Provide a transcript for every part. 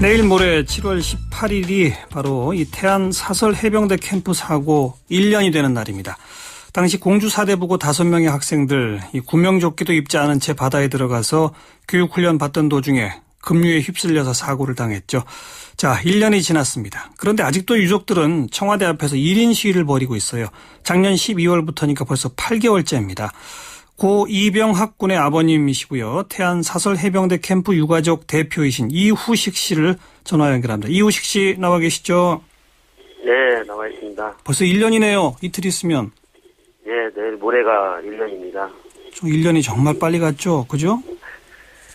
내일 모레 7월 18일이 바로 이 태안 사설 해병대 캠프 사고 1년이 되는 날입니다. 당시 공주 사대부고 5명의 학생들 이 구명조끼도 입지 않은 채 바다에 들어가서 교육훈련 받던 도중에 급류에 휩쓸려서 사고를 당했죠. 자, 1년이 지났습니다. 그런데 아직도 유족들은 청와대 앞에서 1인 시위를 벌이고 있어요. 작년 12월부터니까 벌써 8개월째입니다. 고 이병학 군의 아버님이시고요. 태안 사설 해병대 캠프 유가족 대표이신 이후식 씨를 전화 연결합니다. 이후식 씨 나와 계시죠? 네, 나와 있습니다. 벌써 1년이네요. 이틀 있으면. 네, 내일 모레가 1년입니다. 1년이 정말 빨리 갔죠? 그죠?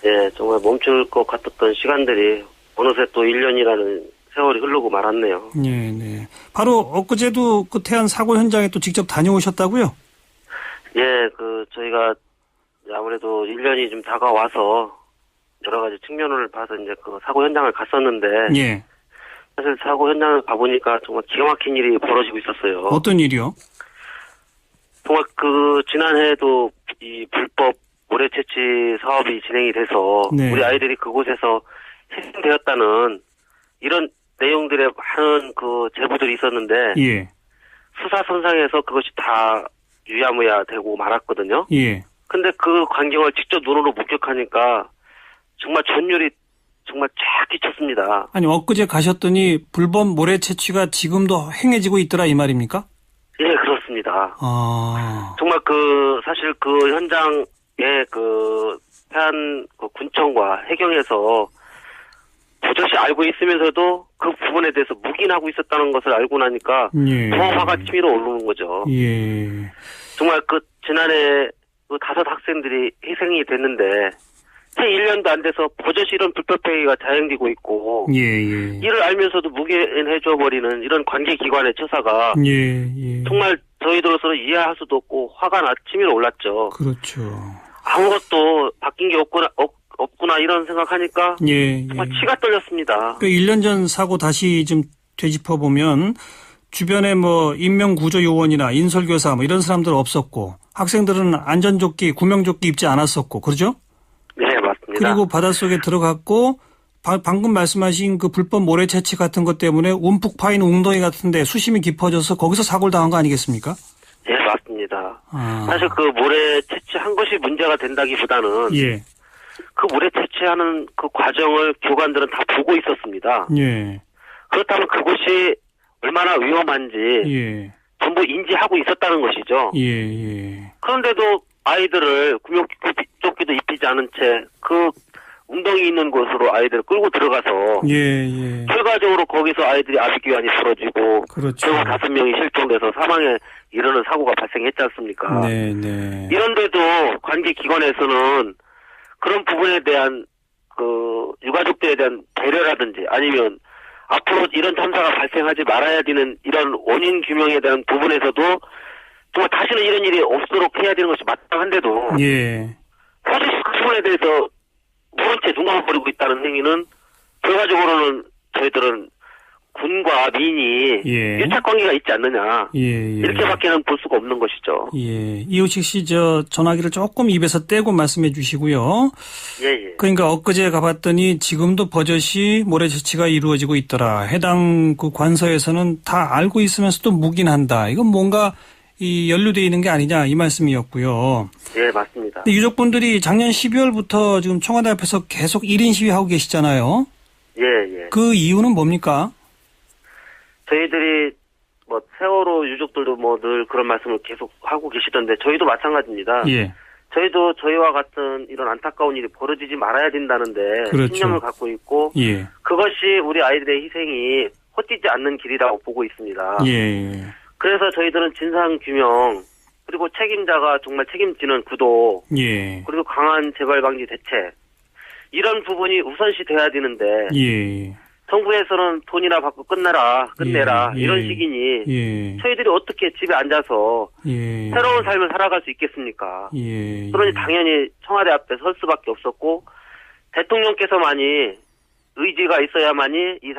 네, 정말 멈출 것 같았던 시간들이 어느새 또 1년이라는 세월이 흐르고 말았네요. 네, 네. 바로 엊그제도 그 태안 사고 현장에 또 직접 다녀오셨다고요? 예, 저희가 아무래도 1년이 좀 다가와서 여러 가지 측면을 봐서 이제 그 사고 현장을 갔었는데. 예. 사실 사고 현장을 가보니까 정말 기가 막힌 일이 벌어지고 있었어요. 어떤 일이요? 정말 지난해에도 이 불법 모래 채취 사업이 진행이 돼서. 네. 우리 아이들이 그곳에서 희생되었다는 이런 내용들의 많은 제보들이 있었는데. 예. 수사선상에서 그것이 다 유야무야 되고 말았거든요. 예. 근데 그 광경을 직접 눈으로 목격하니까 정말 전율이 정말 쫙 끼쳤습니다. 아니, 엊그제 가셨더니 불법 모래 채취가 지금도 행해지고 있더라 이 말입니까? 예, 그렇습니다. 아. 정말 사실 그 현장에 태안 군청과 해경에서 도저히 알고 있으면서도 그 부분에 대해서 묵인하고 있었다는 것을 알고 나니까 예. 더 화가 치밀어 오르는 거죠. 예. 정말 지난해 5 학생들이 희생이 됐는데 채 1년도 안 돼서 버젓이 이런 불법행위가 자행되고 있고. 예. 이를 알면서도 묵인해줘버리는 이런 관계기관의 처사가. 예. 정말 저희들로서는 이해할 수도 없고 화가 치밀어 올랐죠. 그렇죠. 아무것도 바뀐 게 없구나 이런 생각하니까. 예. 정말 치가 떨렸습니다. 1년 전 사고 다시 좀 되짚어보면 주변에 인명구조 요원이나 인솔교사 이런 사람들 없었고 학생들은 안전조끼, 구명조끼 입지 않았었고 그러죠? 네, 맞습니다. 그리고 바닷속에 들어갔고 방금 말씀하신 그 불법 모래 채취 같은 것 때문에 움푹 파인 웅덩이 같은데 수심이 깊어져서 거기서 사고를 당한 거 아니겠습니까? 네, 맞습니다. 사실 모래 채취한 것이 문제가 된다기보다는 예. 그 모래 채취하는 그 과정을 교관들은 다 보고 있었습니다. 예. 그렇다면 그곳이 얼마나 위험한지 예. 전부 인지하고 있었다는 것이죠. 예. 그런데도 아이들을 구명조끼도 입히지 않은 채 그 웅덩이 있는 곳으로 아이들을 끌고 들어가서 예. 결과적으로 거기서 아이들이 아비규환이 벌어지고 그렇죠. 결국 5명이 실종돼서 사망에 이르는 사고가 발생했지 않습니까? 네. 이런데도 관계기관에서는 그런 부분에 대한 유가족들에 대한 배려라든지 아니면 앞으로 이런 참사가 발생하지 말아야 되는 이런 원인 규명에 대한 부분에서도 정말 다시는 이런 일이 없도록 해야 되는 것이 마땅한데도 예. 사실 그 부분에 대해서 모른 채 눈 감아버리고 있다는 행위는 결과적으로는 저희들은 군과 민이 유착관계가 있지 않느냐 이렇게밖에는 볼 수가 없는 것이죠. 예. 이우식 씨 전화기를 조금 입에서 떼고 말씀해 주시고요. 예. 그러니까 엊그제 가봤더니 지금도 버젓이 모래 채취가 이루어지고 있더라. 해당 그 관서에서는 다 알고 있으면서도 묵인한다. 이건 뭔가 연루되어 있는 게 아니냐 이 말씀이었고요. 예, 맞습니다. 유족분들이 작년 12월부터 지금 청와대 앞에서 계속 1인 시위하고 계시잖아요. 예. 그 이유는 뭡니까? 저희들이 세월호 유족들도 늘 그런 말씀을 계속 하고 계시던데 저희도 마찬가지입니다. 예. 저희도 저희와 같은 이런 안타까운 일이 벌어지지 말아야 된다는데 그렇죠. 신념을 갖고 있고 예. 그것이 우리 아이들의 희생이 헛되지 않는 길이라고 보고 있습니다. 예. 그래서 저희들은 진상규명 그리고 책임자가 정말 책임지는 구도 예. 그리고 강한 재발 방지 대책 이런 부분이 우선시 돼야 되는데 예. 정부에서는 돈이나 받고 끝내라 이런 식이니 저희들이 어떻게 집에 앉아서 새로운 삶을 살아갈 수 있겠습니까? 그러니 당연히 청와대 앞에 설 수밖에 없었고 대통령께서만이 의지가 있어야만이 이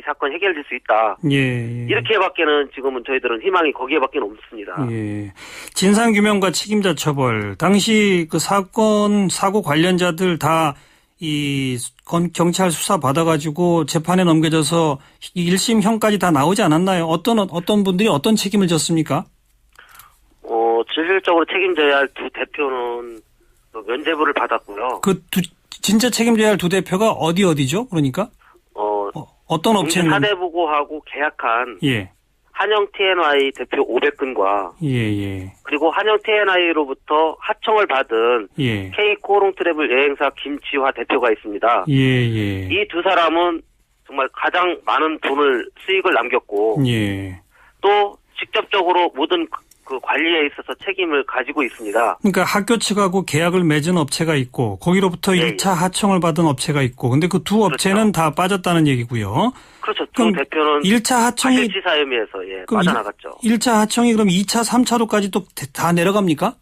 사건이 해결될 수 있다. 이렇게밖에는 지금은 저희들은 희망이 거기에밖에 없습니다. 진상규명과 책임자 처벌. 당시 그 사고 관련자들 다 경찰 수사 받아가지고 재판에 넘겨져서 1심형까지 다 나오지 않았나요? 어떤 분들이 어떤 책임을 졌습니까? 실질적으로 책임져야 할 두 대표는 면죄부를 받았고요. 진짜 책임져야 할 두 대표가 어디죠? 그러니까? 어떤 업체는? 사대부고하고 계약한. 예. 한영 T&I 대표 500건과. 예. 그리고 한영 T&I로부터 하청을 받은. 예. K코롱 트래블 여행사 김지화 대표가 있습니다. 예. 이 두 사람은 정말 가장 많은 수익을 남겼고. 예. 또 직접적으로 모든 그 관리에 있어서 책임을 가지고 있습니다. 그러니까 학교 측하고 계약을 맺은 업체가 있고 거기로부터 1차 하청을 받은 업체가 있고 근데 그 두 업체는 다 빠졌다는 얘기고요. 그렇죠. 두 대표는 1차 하청이 과실치사 혐의에서 빠져나갔죠. 1차 하청이 그럼 2차, 3차로까지 또 다 내려갑니까?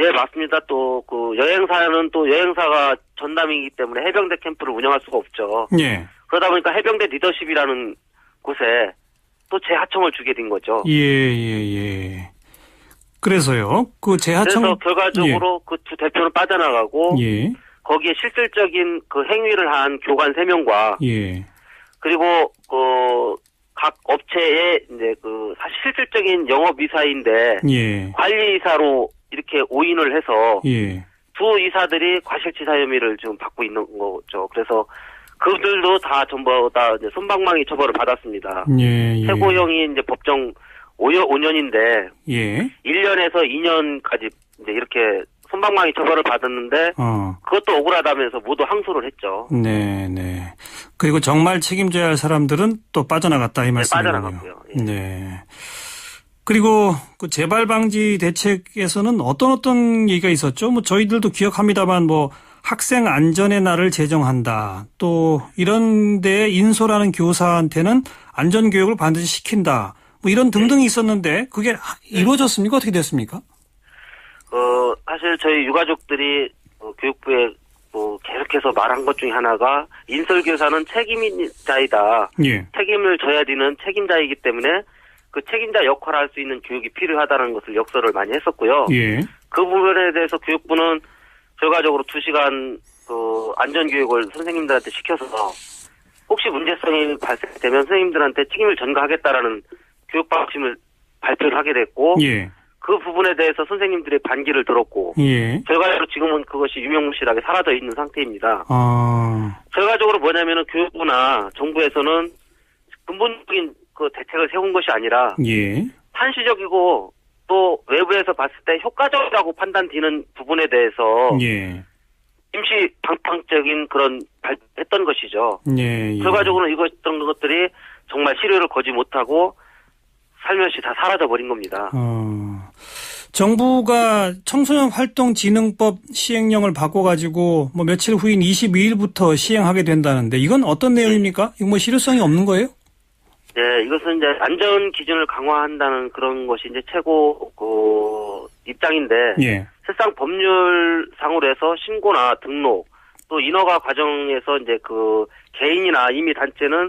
예, 맞습니다. 또 그 여행사는 또 여행사가 전담이기 때문에 해병대 캠프를 운영할 수가 없죠. 예. 그러다 보니까 해병대 리더십이라는 곳에 또 재하청을 주게 된 거죠. 예. 그래서요. 그래서 결과적으로 그 두 대표는 빠져나가고 예. 거기에 실질적인 그 행위를 한 교관 3명과 예. 그리고 각 업체의 이제 사실 실질적인 영업 이사인데 예. 관리 이사로 이렇게 오인을 해서 예. 두 이사들이 과실치사 혐의를 지금 받고 있는 거죠. 그래서 그들도 다 전부 다 이제 솜방망이 처벌을 받았습니다. 예. 최고형이 이제 법정 5년인데 예. 1년에서 2년까지 이제 이렇게 솜방망이 처벌을 받았는데 그것도 억울하다면서 모두 항소를 했죠. 네. 그리고 정말 책임져야 할 사람들은 또 빠져나갔다 이 말씀이군요. 빠져나갔고요. 예. 네. 그리고 그 재발 방지 대책에서는 어떤 얘기가 있었죠? 저희들도 기억합니다만 학생 안전의 날을 제정한다. 또 이런 데 인솔하는 교사한테는 안전 교육을 반드시 시킨다. 이런 등등이 있었는데 그게 이루어졌습니까? 어떻게 됐습니까? 사실 저희 유가족들이 교육부에 계속해서 말한 것 중에 하나가 인솔교사는 책임자이다. 예. 책임을 져야 되는 책임자이기 때문에 그 책임자 역할을 할 수 있는 교육이 필요하다는 것을 역설을 많이 했었고요. 예. 그 부분에 대해서 교육부는 결과적으로 2시간 안전교육을 선생님들한테 시켜서 혹시 문제성이 발생되면 선생님들한테 책임을 전가하겠다라는 교육 방침을 발표를 하게 됐고 예. 그 부분에 대해서 선생님들의 반기를 들었고 예. 결과적으로 지금은 그것이 유명무실하게 사라져 있는 상태입니다. 결과적으로 뭐냐면은 교육부나 정부에서는 근본적인 그 대책을 세운 것이 아니라 예. 한시적이고 또 외부에서 봤을 때 효과적이라고 판단되는 부분에 대해서 예. 임시 방향적인 그런 발표했던 것이죠. 예. 결과적으로 이것던 것들이 정말 실효를 거지 못하고 살며시 다 사라져버린 겁니다. 정부가 청소년 활동진흥법 시행령을 바꿔가지고 며칠 후인 22일부터 시행하게 된다는데 이건 어떤 내용입니까? 이거 실효성이 없는 거예요? 네, 이것은 이제 안전 기준을 강화한다는 그런 것이 이제 최고 입장인데 예. 실상 법률상으로 해서 신고나 등록 또 인허가 과정에서 이제 개인이나 임의 단체는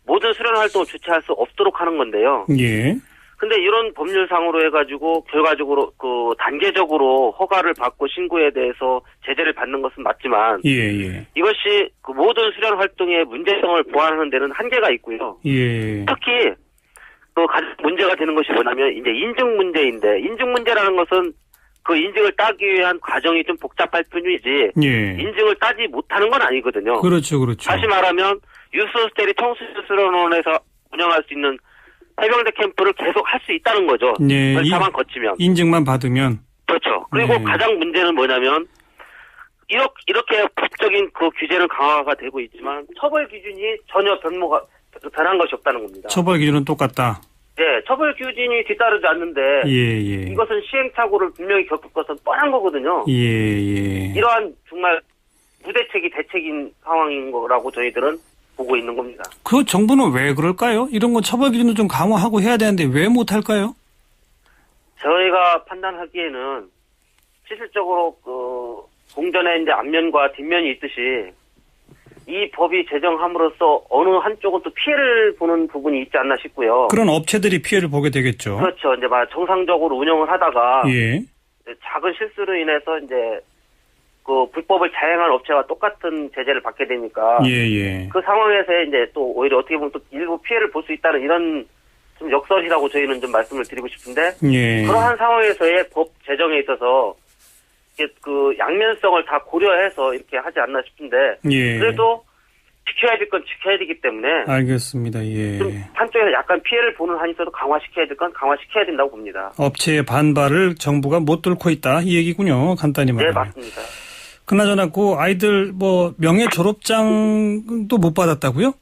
모든 수련 활동을 주최할 수 없도록 하는 건데요. 예. 근데 이런 법률상으로 해가지고 결과적으로 단계적으로 허가를 받고 신고에 대해서 제재를 받는 것은 맞지만 예. 이것이 모든 수련 활동의 문제성을 보완하는 데는 한계가 있고요. 예. 특히 또 가장 문제가 되는 것이 뭐냐면 이제 인증 문제인데 인증 문제라는 것은 그 인증을 따기 위한 과정이 좀 복잡할 뿐이지 예. 인증을 따지 못하는 건 아니거든요. 그렇죠. 다시 말하면 유스호스텔이 청소년수련원에서 운영할 수 있는 해병대 캠프를 계속 할 수 있다는 거죠. 네. 절차만 거치면. 인증만 받으면. 그렇죠. 그리고 네. 가장 문제는 뭐냐면 이렇게 법적인 그 규제는 강화가 되고 있지만 처벌 기준이 전혀 변한 것이 없다는 겁니다. 처벌 기준은 똑같다. 네. 처벌 기준이 뒤따르지 않는데 예. 이것은 시행착오를 분명히 겪을 것은 뻔한 거거든요. 예. 이러한 정말 무대책이 대책인 상황인 거라고 저희들은 보고 있는 겁니다. 그 정부는 왜 그럴까요? 이런 거 처벌 기준을 좀 강화하고 해야 되는데 왜 못할까요? 저희가 판단하기에는 실질적으로 공전에 이제 앞면과 뒷면이 있듯이 이 법이 제정함으로써 어느 한쪽은 또 피해를 보는 부분이 있지 않나 싶고요. 그런 업체들이 피해를 보게 되겠죠. 그렇죠. 이제 정상적으로 운영을 하다가 예. 작은 실수로 인해서 이제 그 불법을 자행한 업체와 똑같은 제재를 받게 되니까 예. 그 상황에서 이제 또 오히려 어떻게 보면 또 일부 피해를 볼 수 있다는 이런 좀 역설이라고 저희는 좀 말씀을 드리고 싶은데 예. 그러한 상황에서의 법 제정에 있어서 이게 그 양면성을 다 고려해서 이렇게 하지 않나 싶은데 예. 그래도 지켜야 될 건 지켜야 되기 때문에 알겠습니다. 예. 좀 한쪽에서 약간 피해를 보는 한이 있어도 강화시켜야 될 건 강화시켜야 된다고 봅니다. 업체의 반발을 정부가 못 뚫고 있다 이 얘기군요. 간단히 말하면. 네, 맞습니다. 그나저나 그 아이들 뭐 명예 졸업장도 못 받았다고요?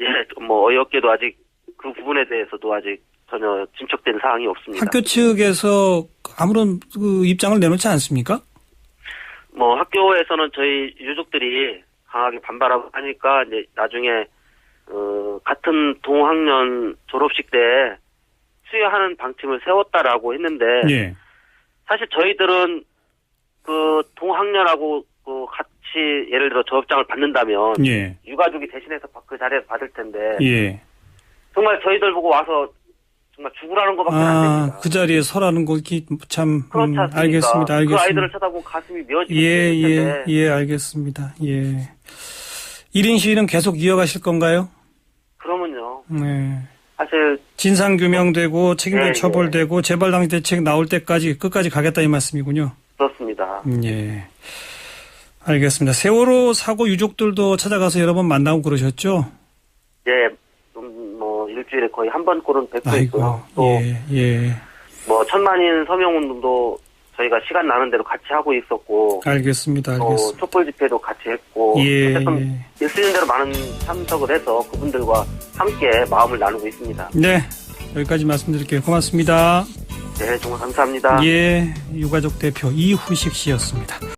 예, 뭐 어이없게도 아직 그 부분에 대해서도 아직 전혀 진척된 사항이 없습니다. 학교 측에서 아무런 그 입장을 내놓지 않습니까? 뭐 학교에서는 저희 유족들이 강하게 반발하고 하니까 이제 나중에 같은 동학년 졸업식 때 수여하는 방침을 세웠다라고 했는데 예. 사실 저희들은 그 동학년하고 그 같이 예를 들어 졸업장을 받는다면 예. 유가족이 대신해서 그 자리에서 받을 텐데 예. 정말 저희들 보고 와서 정말 죽으라는 것밖에 안 됩니다. 그 자리에 서라는 거 참 그렇지 않습니까? 알겠습니다. 그 아이들을 쳐다보고 가슴이 메어지고 예, 알겠습니다. 예. 1인 시위는 계속 이어가실 건가요? 그러면요. 네. 사실 진상 규명되고 책임자 네, 처벌되고 재발 당시 대책 나올 때까지 끝까지 가겠다 이 말씀이군요. 그렇습니다. 예. 알겠습니다. 세월호 사고 유족들도 찾아가서 여러 번 만나고 그러셨죠? 예, 뭐 일주일에 거의 한 번꼴은 뵙고 아이고, 있고요. 또 예. 뭐 천만인 서명운동도 저희가 시간 나는 대로 같이 하고 있었고, 알겠습니다. 또 촛불 집회도 같이 했고, 예. 어쨌든 있으신 대로 많은 참석을 해서 그분들과 함께 마음을 나누고 있습니다. 네, 여기까지 말씀드릴게요. 고맙습니다. 네, 정말 감사합니다. 예, 유가족 대표 이후식 씨였습니다.